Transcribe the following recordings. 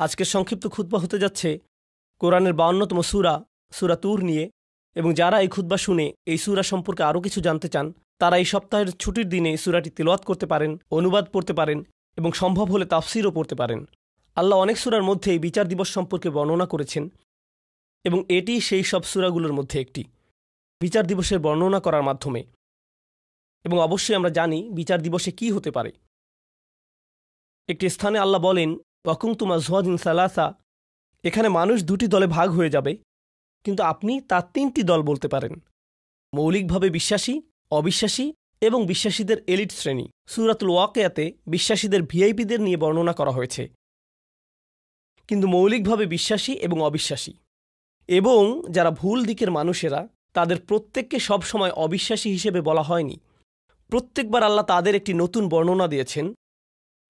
আজকের সংক্ষিপ্ত খুতবা হতে যাচ্ছে কোরআনের 52তম সূরা সূরা তুর নিয়ে, এবং যারা এই খুতবা শুনে এই সূরা সম্পর্কে আরও কিছু জানতে চান তারা এই সপ্তাহের ছুটির দিনে সূরাটি তিলাওয়াত করতে পারেন, অনুবাদ পড়তে পারেন এবং সম্ভব হলে তাফসিরও পড়তে পারেন। আল্লাহ অনেক সূরার মধ্যেই বিচার দিবস সম্পর্কে বর্ণনা করেছেন এবং এটি সেই সব সূরাগুলোর মধ্যে একটি, বিচার দিবসের বর্ণনা করার মাধ্যমে। এবং অবশ্যই আমরা জানি বিচার দিবসে কি হতে পারে। একটি স্থানে আল্লাহ বলেন, ওয়াকুনতুম আযওয়াজান সালাসা, এখানে মানুষ দুটি দলে ভাগ হয়ে যাবে, কিন্তু আপনি তার তিনটি দল বলতে পারেন: মৌলিকভাবে বিশ্বাসী, অবিশ্বাসী এবং বিশ্বাসীদের এলিট শ্রেণী। সূরাতুল ওয়াকিয়াতে বিশ্বাসীদের ভিআইপিদের নিয়ে বর্ণনা করা হয়েছে, কিন্তু মৌলিকভাবে বিশ্বাসী এবং অবিশ্বাসী এবং যারা ভুল দিকের মানুষেরা তাদের প্রত্যেককে সবসময় অবিশ্বাসী হিসেবে বলা হয়নি। প্রত্যেকবার আল্লাহ তাদের একটি নতুন বর্ণনা দিয়েছেন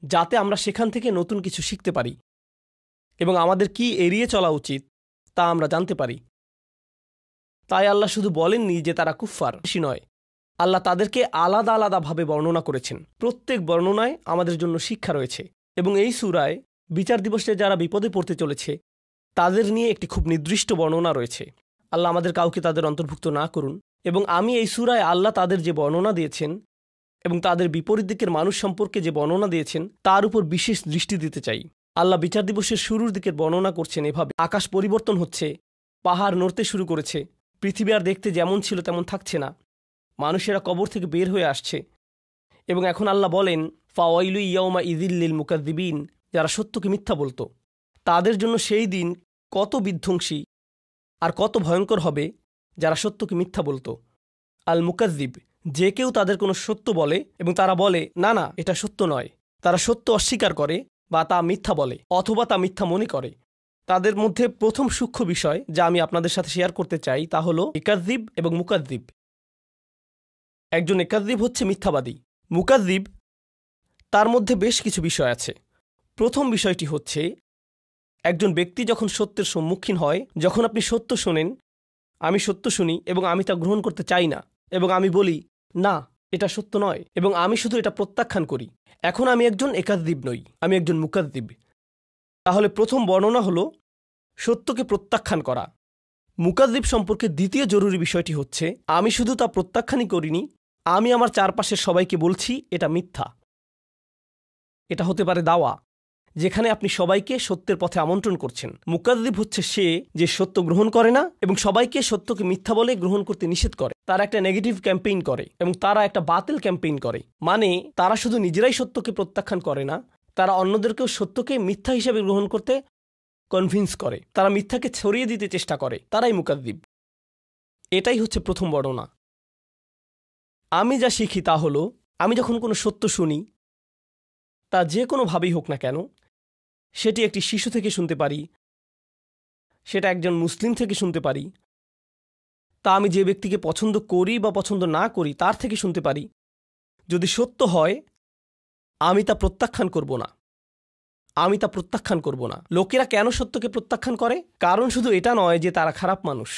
যাতে আমরা সেখান থেকে নতুন কিছু শিখতে পারি এবং আমাদের কি এড়িয়ে চলা উচিত তা আমরা জানতে পারি। তাই আল্লাহ শুধু বলেননি যে তারা কুফফার, নয়, আল্লাহ তাদেরকে আলাদা আলাদাভাবে বর্ণনা করেছেন। প্রত্যেক বর্ণনায় আমাদের জন্য শিক্ষা রয়েছে এবং এই সূরায় বিচার দিবসে যারা বিপদে পড়তে চলেছে তাদের নিয়ে একটি খুব নির্দিষ্ট বর্ণনা রয়েছে। আল্লাহ আমাদের কাউকে তাদের অন্তর্ভুক্ত না করুন। এবং আমি এই সূরায় আল্লাহ তাদের যে বর্ণনা দিয়েছেন এবং তাদের বিপরীত দিকের মানুষ সম্পর্কে যে বর্ণনা দিয়েছেন তার উপর বিশেষ দৃষ্টি দিতে চাই। আল্লাহ বিচার দিবসের শুরুর দিকের বর্ণনা করছেন এভাবে: আকাশ পরিবর্তন হচ্ছে, পাহাড় নড়তে শুরু করেছে, পৃথিবী আর দেখতে যেমন ছিল তেমন থাকছে না, মানুষেরা কবর থেকে বের হয়ে আসছে। এবং এখন আল্লাহ বলেন, ফাওয়াইলু ইয়াউমা ইযিল লিল মুকাযযিবিন, যারা সত্যকে মিথ্যা বলতো তাদের জন্য সেই দিন কত বিধ্বংসী আর কত ভয়ঙ্কর হবে যারা সত্যকে মিথ্যা বলতো। আল মুকাযযিব, যে কেউ তাদের কোনো সত্য বলে এবং তারা বলে না না এটা সত্য নয়, তারা সত্য অস্বীকার করে বা তা মিথ্যা বলে অথবা তা মিথ্যা মনে করে। তাদের মধ্যে প্রথম সূক্ষ্ম বিষয় যা আমি আপনাদের সাথে শেয়ার করতে চাই তা হলো ইকাযযিব এবং মুকাযযিব। একজন ইকাযযিব হচ্ছে মিথ্যাবাদী। মুকাযযিব, তার মধ্যে বেশ কিছু বিষয় আছে। প্রথম বিষয়টি হচ্ছে একজন ব্যক্তি যখন সত্যের সম্মুখীন হয়, যখন আপনি সত্য শোনেন, আমি সত্য শুনি এবং আমি তা গ্রহণ করতে চাই না এবং আমি বলি না এটা সত্য নয় এবং আমি শুধু এটা প্রত্যাখ্যান করি, এখন আমি একজন ইকাযযিব নই, আমি একজন মুকাযযিব। তাহলে প্রথম বর্ণনা হলো সত্যকে প্রত্যাখ্যান করা। মুকাযযিব সম্পর্কে দ্বিতীয় জরুরি বিষয়টি হচ্ছে আমি শুধু তা প্রত্যাখ্যানই করিনি, আমি আমার চারপাশের সবাইকে বলছি এটা মিথ্যা। এটা হতে পারে দাওয়া, যেখানে আপনি সবাইকে সত্যের পথে আমন্ত্রণ করছেন। মুকাযযিব হচ্ছে সে যে সত্য গ্রহণ করে না এবং সবাইকে সত্যকে মিথ্যা বলে গ্রহণ করতে নিষেধ করে। তারা একটা নেগেটিভ ক্যাম্পেইন করে এবং তারা একটা বাতিল ক্যাম্পেইন করে। মানে তারা শুধু নিজেরাই সত্যকে প্রত্যাখ্যান করে না, তারা অন্যদেরকেও সত্যকে মিথ্যা হিসেবে গ্রহণ করতে কনভিন্স করে, তারা মিথ্যাকে ছড়িয়ে দিতে চেষ্টা করে। তারাই মুকাযযিব। এটাই হচ্ছে প্রথম বর্ণনা। আমি যা শিখি তা হলো আমি যখন কোনো সত্য শুনি, তা যে কোনোভাবেই হোক না কেন, সেটি একটি শিশু থেকে শুনতে পারি, সেটা একজন মুসলিম থেকে শুনতে পারি, তা আমি যে ব্যক্তিকে পছন্দ করি বা পছন্দ না করি তার থেকে শুনতে পারি, যদি সত্য হয় আমি তা প্রত্যাখ্যান করব না, আমি তা প্রত্যাখ্যান করব না। লোকেরা কেন সত্যকে প্রত্যাখ্যান করে? কারণ শুধু এটা নয় যে তারা খারাপ মানুষ।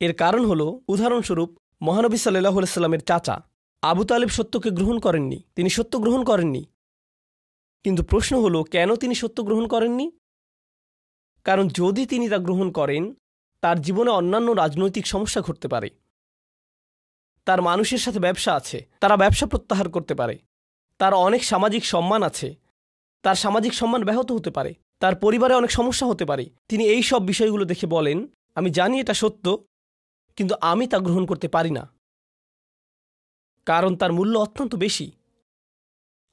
এর কারণ হলো, উদাহরণস্বরূপ, মহানবী সাল্লাল্লাহু আলাইহি সাল্লামের চাচা আবু তালিব সত্যকে গ্রহণ করেননি, তিনি সত্য গ্রহণ করেননি। কিন্তু প্রশ্ন হলো কেন তিনি সত্য গ্রহণ করেননি? কারণ যদি তিনি তা গ্রহণ করেন তার জীবনে অন্যান্য রাজনৈতিক সমস্যা ঘটতে পারে, তার মানুষের সাথে ব্যবসা আছে, তারা ব্যবসা প্রত্যাহার করতে পারে, তার অনেক সামাজিক সম্মান আছে, তার সামাজিক সম্মান ব্যাহত হতে পারে, তার পরিবারে অনেক সমস্যা হতে পারে। তিনি এই সব বিষয়গুলো দেখে বলেন আমি জানি এটা সত্য, কিন্তু আমি তা গ্রহণ করতে পারি না, কারণ তার মূল্য অত্যন্ত বেশি,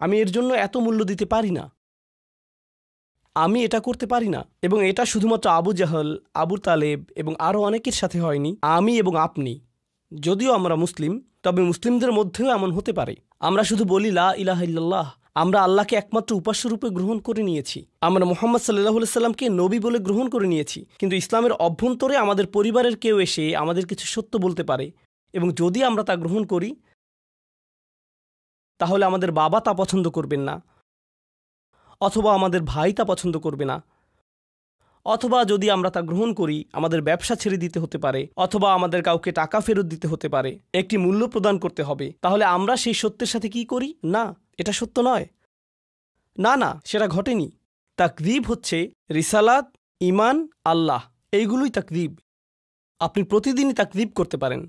আমি এর জন্য এত মূল্য দিতে পারি না, আমি এটা করতে পারি না। এবং এটা শুধুমাত্র আবু জাহল, আবু তালেব এবং আরও অনেকের সাথে হয়নি, আমি এবং আপনি, যদিও আমরা মুসলিম, তবে মুসলিমদের মধ্যেও এমন হতে পারে। আমরা শুধু বলি লা ইলাহা ইল্লাল্লাহ, আমরা আল্লাহকে একমাত্র উপাস্যরূপে গ্রহণ করে নিয়েছি, আমরা মুহাম্মদ সাল্লাল্লাহু আলাইহি সাল্লামকে নবী বলে গ্রহণ করে নিয়েছি, কিন্তু ইসলামের অভ্যন্তরে আমাদের পরিবারের কেউ এসে আমাদের কিছু সত্য বলতে পারে এবং যদি আমরা তা গ্রহণ করি তাহলে আমাদের বাবা তা পছন্দ করবেন না, অথবা আমাদের ভাই তা পছন্দ করবে না, অথবা যদি আমরা তা গ্রহণ করি আমাদের ব্যবসা ছেড়ে দিতে হতে পারে, অথবা আমাদের কাউকে টাকা ফেরত দিতে হতে পারে, একটি মূল্য প্রদান করতে হবে। তাহলে আমরা সেই সত্যের সাথে কি করি? না, এটা সত্য নয়, না না সেটা ঘটেনি, তাকযীব হচ্ছে রিসালাত, ঈমান, আল্লাহ, এইগুলোই তাকযীব। আপনি প্রতিদিনই তাকযীব করতে পারেন।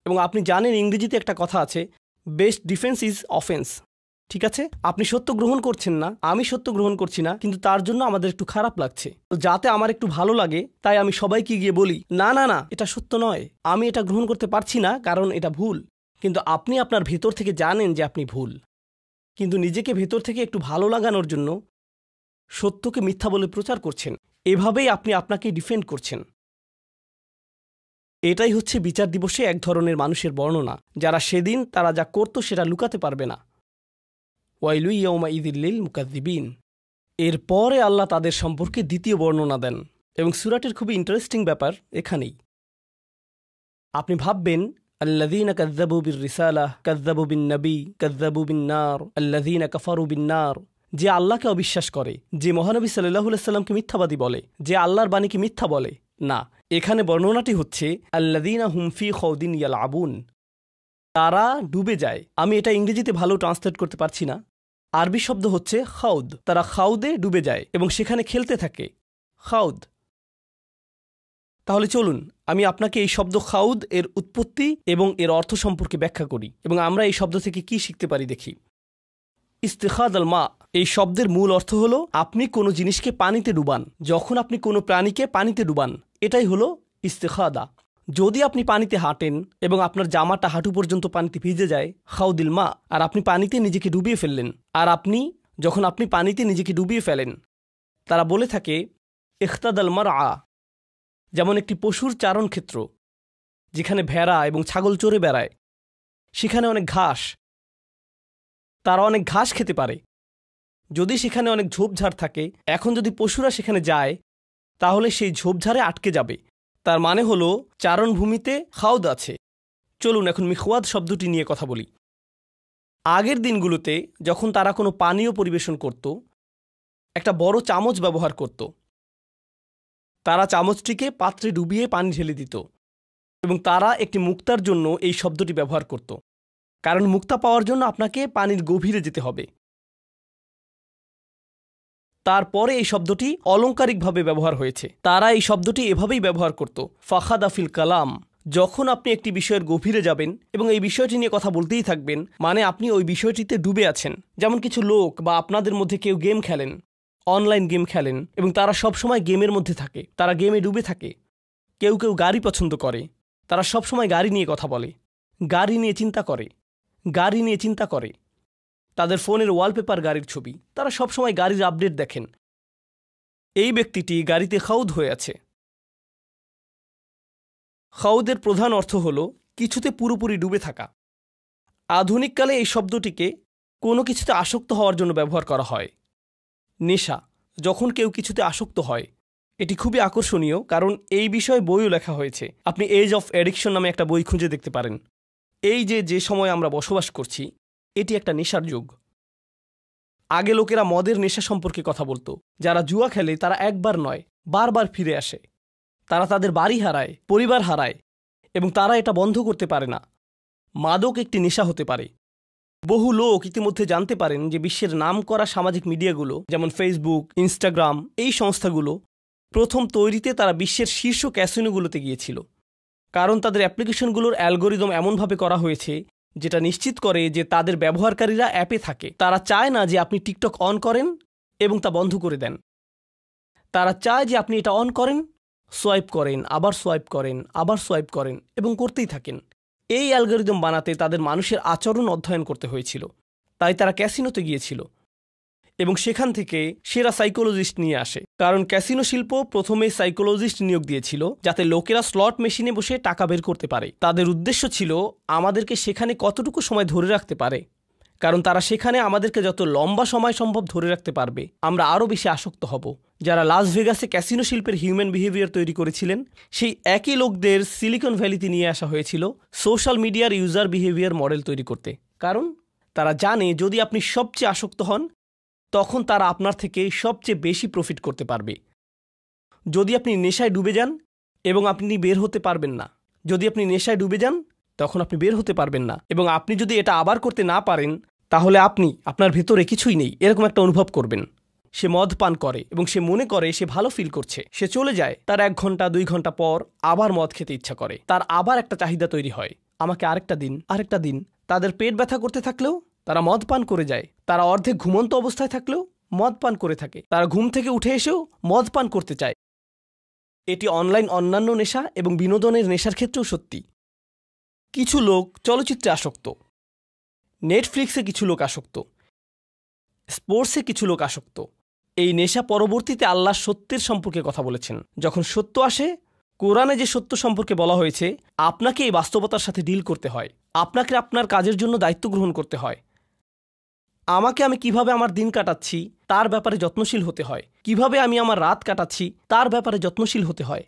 এবং আপনি জানেন ইংরেজিতে একটা কথা আছে, বেস্ট ডিফেন্স ইজ অফেন্স। ঠিক আছে, আপনি সত্য গ্রহণ করছেন না, আমি সত্য গ্রহণ করছি না, কিন্তু তার জন্য আমাদের একটু খারাপ লাগছে। তো যাতে আমার একটু ভালো লাগে তাই আমি সবাইকে গিয়ে বলি, না না না, এটা সত্য নয়, আমি এটা গ্রহণ করতে পারছি না কারণ এটা ভুল। কিন্তু আপনি আপনার ভেতর থেকে জানেন যে আপনি ভুল, কিন্তু নিজেকে ভেতর থেকে একটু ভালো লাগানোর জন্য সত্যকে মিথ্যা বলে প্রচার করছেন। এভাবেই আপনি আপনাকে ডিফেন্ড করছেন। এটাই হচ্ছে বিচার দিবসে এক ধরনের মানুষের বর্ণনা, যারা সেদিন তারা যা করত সেটা লুকাতে পারবে না। ওয়াইলু ইয়াউমাইযিল লিল মুকাযযিবিন। এরপরে আল্লাহ তাদের সম্পর্কে দ্বিতীয় বর্ণনা দেন, এবং সূরাটির খুবই ইন্টারেস্টিং ব্যাপার এখানেই। আপনি ভাববেন, আল্লাযীনা কাযযাবু বির-রিসালাহ কাযযাবু বিন-নবী কাযযাবু বিন-নার আল্লাযীনা কাফারু বিন-নার। যে আল্লাহকে অবিশ্বাস করে, যে মহানবী সাল্লাল্লাহু আলাইহি সাল্লামকে মিথ্যাবাদী বলে, যে আল্লাহর বাণীকে মিথ্যা বলে, না, এখানে বর্ণনাটি হচ্ছে আল্লাযীনা হুম ফী খাউদিন ইয়ালআবুন। তারা ডুবে যায়। আমি এটা ইংরেজিতে ভালো ট্রান্সলেট করতে পারছি না। আরবি শব্দ হচ্ছে খাউদ। তারা খাউদে ডুবে যায় এবং সেখানে খেলতে থাকে। খাউদ। তাহলে চলুন আমি আপনাকে এই শব্দ খাউদ এর উৎপত্তি এবং এর অর্থ সম্পর্কে ব্যাখ্যা করি, এবং আমরা এই শব্দ থেকে কি শিখতে পারি দেখি। ইস্তিখাদ আল মা, এই শব্দের মূল অর্থ হলো আপনি কোনো জিনিসকে পানিতে ডুবান। যখন আপনি কোনো প্রাণীকে পানিতে ডুবান, এটাই হলো ইস্তিখাদা। যদি আপনি পানিতে হাঁটেন এবং আপনার জামাটা হাঁটু পর্যন্ত পানিতে ভিজে যায়, খাউদিল মা, আর আপনি পানিতে নিজেকে ডুবিয়ে ফেললেন। আর যখন আপনি পানিতে নিজেকে ডুবিয়ে ফেলেন, তারা বলে থাকে ইখতাদাল মারআ, যেমন একটি পশুর চারণ ক্ষেত্র, যেখানে ভেড়া এবং ছাগল চড়ে বেড়ায়, সেখানে অনেক ঘাস, তারা অনেক ঘাস খেতে পারে। যদি সেখানে অনেক ঝোপঝাড় থাকে, এখন যদি পশুরা সেখানে যায় তাহলে সেই ঝোপঝাড়ে আটকে যাবে। তার মানে হলো চারণভূমিতে খাউদ আছে। চলুন এখন মিখওয়াদ শব্দটি নিয়ে কথা বলি। আগের দিনগুলোতে যখন তারা কোনো পানীয় পরিবেশন করত, একটা বড় চামচ ব্যবহার করত। তারা চামচটিকে পাত্রে ডুবিয়ে পানি ঢেলে দিত, এবং তারা একটি মুক্তার জন্য এই শব্দটি ব্যবহার করত, কারণ মুক্তা পাওয়ার জন্য আপনাকে পানির গভীরে যেতে হবে। তারপরে এই শব্দটি অলংকারিকভাবে ব্যবহার হয়েছে। তারা এই শব্দটি এভাবেই ব্যবহার করত, ফাখাদা ফিল কালাম। যখন আপনি একটি বিষয়ের গভীরে যাবেন এবং এই বিষয়টি নিয়ে কথা বলতেই থাকবেন, মানে আপনি ওই বিষয়টিতে ডুবে আছেন। যেমন কিছু লোক বা আপনাদের মধ্যে কেউ গেম খেলেন, অনলাইন গেম খেলেন, এবং তারা সবসময় গেমের মধ্যে থাকে, তারা গেমে ডুবে থাকে। কেউ কেউ গাড়ি পছন্দ করে, তারা সবসময় গাড়ি নিয়ে কথা বলে, গাড়ি নিয়ে চিন্তা করে, গাড়ি নিয়ে চিন্তা করে। তাদের ফোনের ওয়ালপেপার গাড়ির ছবি, তারা সবসময় গাড়ির আপডেট দেখেন। এই ব্যক্তিটি গাড়িতে খাউদ হয়ে আছে। খাউদের প্রধান অর্থ হল কিছুতে পুরোপুরি ডুবে থাকা। আধুনিককালে এই শব্দটিকে কোনো কিছুতে আসক্ত হওয়ার জন্য ব্যবহার করা হয়। নেশা, যখন কেউ কিছুতে আসক্ত হয়, এটি খুবই আকর্ষণীয়, কারণ এই বিষয়ে বইও লেখা হয়েছে। আপনি এজ অফ অ্যাডিকশন নামে একটা বই খুঁজে দেখতে পারেন। এই যে সময় আমরা বসবাস করছি, এটি একটা নেশার যুগ। আগে লোকেরা মদের নেশা সম্পর্কে কথা বলতো। যারা জুয়া খেলে তারা একবার নয়, বারবার ফিরে আসে। তারা তাদের বাড়ি হারায়, পরিবার হারায়, এবং তারা এটা বন্ধ করতে পারে না। মাদক একটি নেশা হতে পারে। বহু লোক ইতিমধ্যে জানতে পারেন যে বিশ্বের নামকরা সামাজিক মিডিয়াগুলো, যেমন ফেসবুক, ইনস্টাগ্রাম, এই সংস্থাগুলো প্রথম তৈরিতে তারা বিশ্বের শীর্ষ ক্যাসিনোগুলোতে গিয়েছিল, কারণ তাদের অ্যাপ্লিকেশনগুলোর অ্যালগোরিদম এমনভাবে করা হয়েছে যেটা নিশ্চিত করে যে তাদের ব্যবহারকারীরা অ্যাপে থাকে। তারা চায় না যে আপনি টিকটক অন করেন এবং তা বন্ধ করে দেন। তারা চায় যে আপনি এটা অন করেন, সোয়াইপ করেন, আবার সোয়াইপ করেন, আবার সোয়াইপ করেন, এবং করতেই থাকেন। এই অ্যালগোরিদম বানাতে তাদের মানুষের আচরণ অধ্যয়ন করতে হয়েছিল। তাই তারা ক্যাসিনোতে গিয়েছিল এবং সেখান থেকে সেরা সাইকোলজিস্ট নিয়ে আসে, কারণ ক্যাসিনো শিল্প প্রথমে সাইকোলজিস্ট নিয়োগ দিয়েছিল যাতে লোকেরা স্লট মেশিনে বসে টাকা বের করতে পারে। তাদের উদ্দেশ্য ছিল আমাদেরকে সেখানে কতটুকু সময় ধরে রাখতে পারে, কারণ তারা সেখানে আমাদেরকে যত লম্বা সময় সম্ভব ধরে রাখতে পারবে, আমরা আরও বেশি আসক্ত হব। যারা লাস ভেগাসে ক্যাসিনো শিল্পের হিউম্যান বিহেভিয়ার তৈরি করেছিলেন, সেই একই লোকদের সিলিকন ভ্যালিতে নিয়ে আসা হয়েছিল সোশ্যাল মিডিয়ার ইউজার বিহেভিয়ার মডেল তৈরি করতে। কারণ তারা জানে যদি আপনি সবচেয়ে আসক্ত হন, তখন তারা আপনার থেকে সবচেয়ে বেশি প্রফিট করতে পারবে। যদি আপনি নেশায় ডুবে যান এবং আপনি বের হতে পারবেন না, যদি আপনি নেশায় ডুবে যান তখন আপনি বের হতে পারবেন না, এবং আপনি যদি এটা আবার করতে না পারেন, তাহলে আপনি আপনার ভেতরে কিছুই নেই এরকম একটা অনুভব করবেন। সে মদ পান করে এবং সে মনে করে সে ভালো ফিল করছে, সে চলে যায়, তার 1 ঘন্টা 2 ঘন্টা পর আবার মদ খেতে ইচ্ছা করে, তার আবার একটা চাহিদা তৈরি হয়, আমাকে আরেকটা দিন। তাদের পেট ব্যথা করতে থাকলেও তারা মদ পান করে যায়, তারা অর্ধেক ঘুমন্ত অবস্থায় থাকলেও মদ পান করে থাকে, তারা ঘুম থেকে উঠে এসেও মদ পান করতে চায়। এটি অনলাইন অন্যান্য নেশা এবং বিনোদনের নেশার ক্ষেত্রেও সত্যি। কিছু লোক চলচ্চিত্রে আসক্ত, নেটফ্লিক্সে কিছু লোক আসক্ত, স্পোর্টসে কিছু লোক আসক্ত। এই নেশা পরবর্তীতে আল্লাহ সত্যের সম্পর্কে কথা বলেছেন। যখন সত্য আসে, কোরআনে যে সত্য সম্পর্কে বলা হয়েছে, আপনাকে এই বাস্তবতার সাথে ডিল করতে হয়, আপনাকে আপনার কাজের জন্য দায়িত্ব গ্রহণ করতে হয়। আমি কিভাবে আমার দিন কাটাচ্ছি তার ব্যাপারে যত্নশীল হতে হয়, কিভাবে আমি আমার রাত কাটাচ্ছি তার ব্যাপারে যত্নশীল হতে হয়।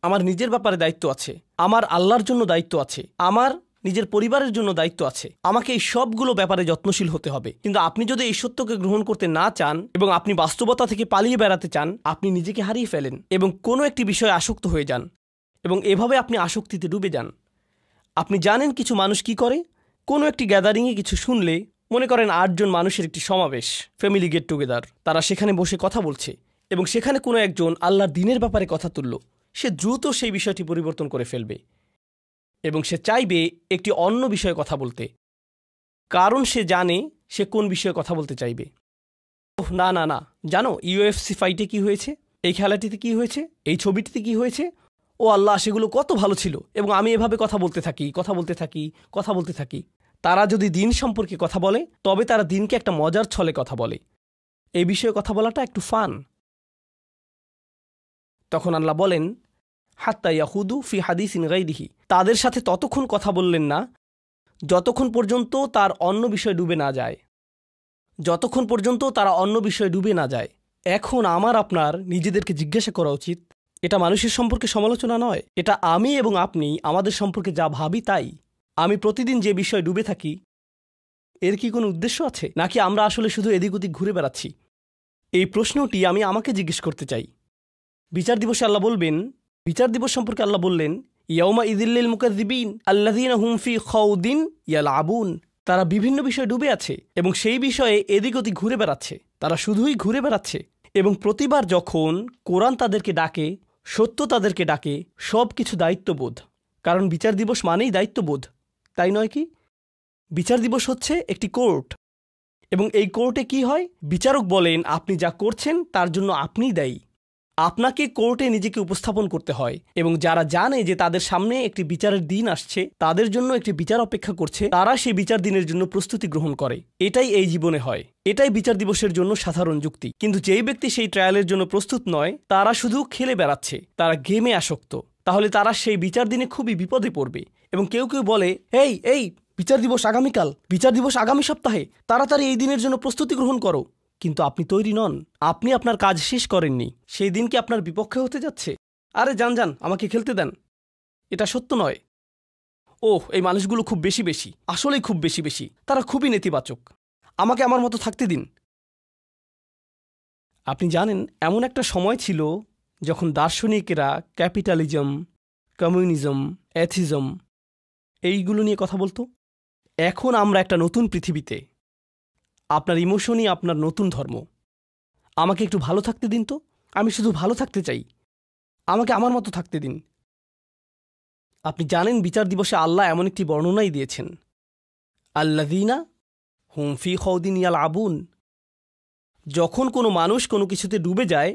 আমার নিজের ব্যাপারে দায়িত্ব আছে, আমার আল্লাহর জন্য দায়িত্ব আছে, আমার নিজের পরিবারের জন্য দায়িত্ব আছে। আমাকে এই সবগুলো ব্যাপারে যত্নশীল হতে হবে। কিন্তু আপনি যদি এই সত্যকে গ্রহণ করতে না চান এবং আপনি বাস্তবতা থেকে পালিয়ে বেড়াতে চান, আপনি নিজেকে হারিয়ে ফেলেন এবং কোনো একটি বিষয়ে আসক্ত হয়ে যান এবং এভাবে আপনি আসক্তিতে ডুবে যান। আপনি জানেন কিছু মানুষ কি করে? কোনো একটি গ্যাদারিংয়ে কিছু শুনলে, মনে করেন 8 জন মানুষের একটি সমাবেশ, ফ্যামিলি গেট টুগেদার, তারা সেখানে বসে কথা বলছে এবং সেখানে কোনো একজন আল্লাহর দ্বীনের ব্যাপারে কথা তুলল, সে দ্রুত সেই বিষয়টি পরিবর্তন করে ফেলবে এবং সে চাইবে একটি অন্য বিষয়ে কথা বলতে, কারণ সে জানে সে কোন বিষয়ে কথা বলতে চাইবে। ওহ না, জানো UFC ফাইটে কি হয়েছে, এই খেলাটিতে কি হয়েছে, এই ছবিটিতে কি হয়েছে, ও আল্লাহ সেগুলো কত ভালো ছিল, এবং আমি এভাবে কথা বলতে থাকি। তারা যদি দিন সম্পর্কে কথা বলে, তবে তারা দিনকে একটা মজার ছলে কথা বলে, এই বিষয়ে কথা বলাটা একটু ফান। তখন আল্লাহ বলেন, হাত্তা ইয়াহুদু ফি হাদিসিন গাইরিহি, তাদের সাথে ততক্ষণ কথা বললেন না যতক্ষণ পর্যন্ত তারা অন্য বিষয়ে ডুবে না যায়। এখন আমার আপনার নিজেদেরকে জিজ্ঞাসা করা উচিত, এটা মানুষের সম্পর্কে সমালোচনা নয়, এটা আমি এবং আপনি আমাদের সম্পর্কে যা ভাবি তাই। আমি প্রতিদিন যে বিষয়ে ডুবে থাকি, এর কি কোনো উদ্দেশ্য আছে, নাকি আমরা আসলে শুধু এদিক ওদিক ঘুরে বেড়াচ্ছি? এই প্রশ্নটি আমি আমাকে জিজ্ঞেস করতে চাই। বিচার দিবস সম্পর্কে আল্লাহ বললেন, ইয়াউমা ইযিল্লিল মুকাযযিবিন আল্লাযীনা হুম ফি খাউদিন ইয়ালআবুন, তারা বিভিন্ন বিষয়ে ডুবে আছে এবং সেই বিষয়ে এদিক ওদিক ঘুরে বেড়াচ্ছে, তারা শুধুই ঘুরে বেড়াচ্ছে। এবং প্রতিবার যখন কোরআন তাদেরকে ডাকে, সত্য তাদেরকে ডাকে, সব কিছু দায়িত্ববোধ, কারণ বিচার দিবস মানেই দায়িত্ববোধ, তাই নয় কি? বিচার দিবস হচ্ছে একটি কোর্ট, এবং এই কোর্টে কি হয়? বিচারক বলেন আপনি যা করছেন তার জন্য আপনিই দায়ী। আপনাকে কোর্টে নিজেকে উপস্থাপন করতে হয়, এবং যারা জানে যে তাদের সামনে একটি বিচারের দিন আসছে, তাদের জন্য একটি বিচার অপেক্ষা করছে, তারা সেই বিচার দিনের জন্য প্রস্তুতি গ্রহণ করে। এটাই এই জীবনে হয়, এটাই বিচার দিবসের জন্য সাধারণ যুক্তি। কিন্তু যেই ব্যক্তি সেই ট্রায়ালের জন্য প্রস্তুত নয়, তারা শুধু খেলে বেড়াচ্ছে, তারা গেমে আসক্ত, তাহলে তারা সেই বিচার দিনে খুবই বিপদে পড়বে। এবং কেউ বলে, এই বিচার দিবস আগামীকাল, বিচার দিবস আগামী সপ্তাহে, তাড়াতাড়ি এই দিনের জন্য প্রস্তুতি গ্রহণ করো। কিন্তু আপনি তৈরি নন, আপনি আপনার কাজ শেষ করেননি, সেই দিন কি আপনার বিপক্ষে হতে যাচ্ছে? আরে যান, আমাকে খেলতে দেন। এটা সত্য নয়। এই মানুষগুলো খুব বেশি, আসলেই খুব বেশি, তারা খুবই নেতিবাচক, আমাকে আমার মতো থাকতে দিন। আপনি জানেন, এমন একটা সময় ছিল যখন দার্শনিকেরা ক্যাপিটালিজম, কমিউনিজম, অ্যাথিজম এইগুলো নিয়ে কথা বলতো। এখন আমরা একটা নতুন পৃথিবীতে, আপনার ইমোশনই আপনার নতুন ধর্ম। আমাকে একটু ভালো থাকতে দিন তো, আমি শুধু ভালো থাকতে চাই, আমাকে আমার মতো থাকতে দিন। আপনি জানেন, বিচার দিবসে আল্লাহ এমন একটি বর্ণনাই দিয়েছেন, আল্লাযীনা হুম ফি খাউদিন ইয়ালআবুন, যখন কোনো মানুষ কোনো কিছুতে ডুবে যায়,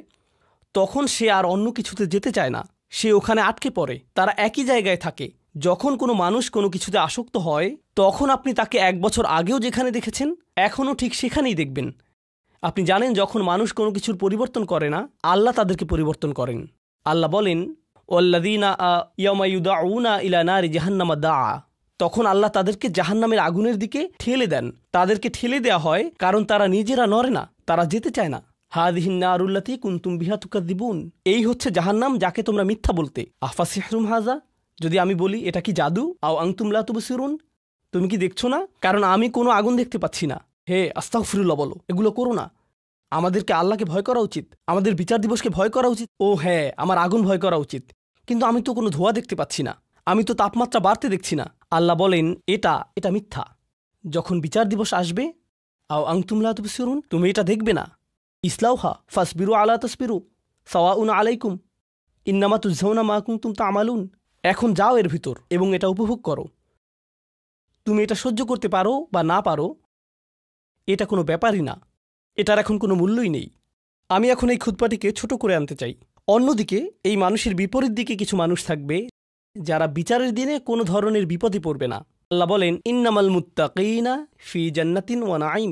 তখন সে আর অন্য কিছুতে যেতে চায় না, সে ওখানে আটকে পড়ে, তারা একই জায়গায় থাকে। যখন কোনো মানুষ কোনো কিছুতে আসক্ত হয়, তখন আপনি তাকে 1 বছর আগেও যেখানে দেখেছেন, এখনও ঠিক সেখানেই দেখবেন। আপনি জানেন, যখন মানুষ কোনো কিছুর পরিবর্তন করে না, আল্লাহ তাদেরকে পরিবর্তন করেন। আল্লাহ বলেন, ওয়াল্লাযীনা ইয়াওমা ইউদআউনা ইলা নারি জাহান্নামা দাআ, তখন আল্লাহ তাদেরকে জাহান্নামের আগুনের দিকে ঠেলে দেন। তাদেরকে ঠেলে দেয়া হয় কারণ তারা নিজেরা নড়ে না, তারা যেতে চায় না। হাযিহিন নারুল্লাতী কুনতুম বিহা তুকাযযিবুন, এই হচ্ছে জাহান্নাম যাকে তোমরা মিথ্যা বলতে। আফাসিহরুম হাযা, যদি আমি বলি এটা কি জাদু? আও আনতুম লা তুবসিরুন, তুমি কি দেখছো না? কারণ আমি কোনো আগুন দেখতে পাচ্ছি না। হে আস্তাগফিরুল্লাহ বলো, এগুলো করো না। আমাদেরকে আল্লাহকে ভয় করা উচিত, আমাদের বিচার দিবসকে ভয় করা উচিত। হ্যাঁ, আমার আগুন ভয় করা উচিত, কিন্তু আমি তো কোনো ধোঁয়া দেখতে পাচ্ছি না, আমি তো তাপমাত্রা বাড়তে দেখছি না। আল্লাহ বলেন, এটা মিথ্যা, যখন বিচার দিবস আসবে, আও আনতুম লা তুবসিরুন, তুমি এটা দেখবে না। ইসলাউহা ফাসবিরু আলা তাসবিরু সাওয়াউন আলাইকুম ইন্নামা তুজজাউনা মা কুনতুম তা'মালুন। এখন যাও এর ভিতর এবং এটা উপভোগ করো। তুমি এটা সহ্য করতে পারো বা না পারো, এটা কোনো ব্যাপারই না, এটার এখন কোনো মূল্যই নেই। আমি এখন এই খুতবাটিকে ছোট করে আনতে চাই। অন্যদিকে এই মানুষের বিপরীত দিকে কিছু মানুষ থাকবে যারা বিচারের দিনে কোনো ধরনের বিপদে পড়বে না। আল্লাহ বলেন, ইন্নামাল মুত্তাকিনা ফি জান্নাতিন ওয়া নাঈম।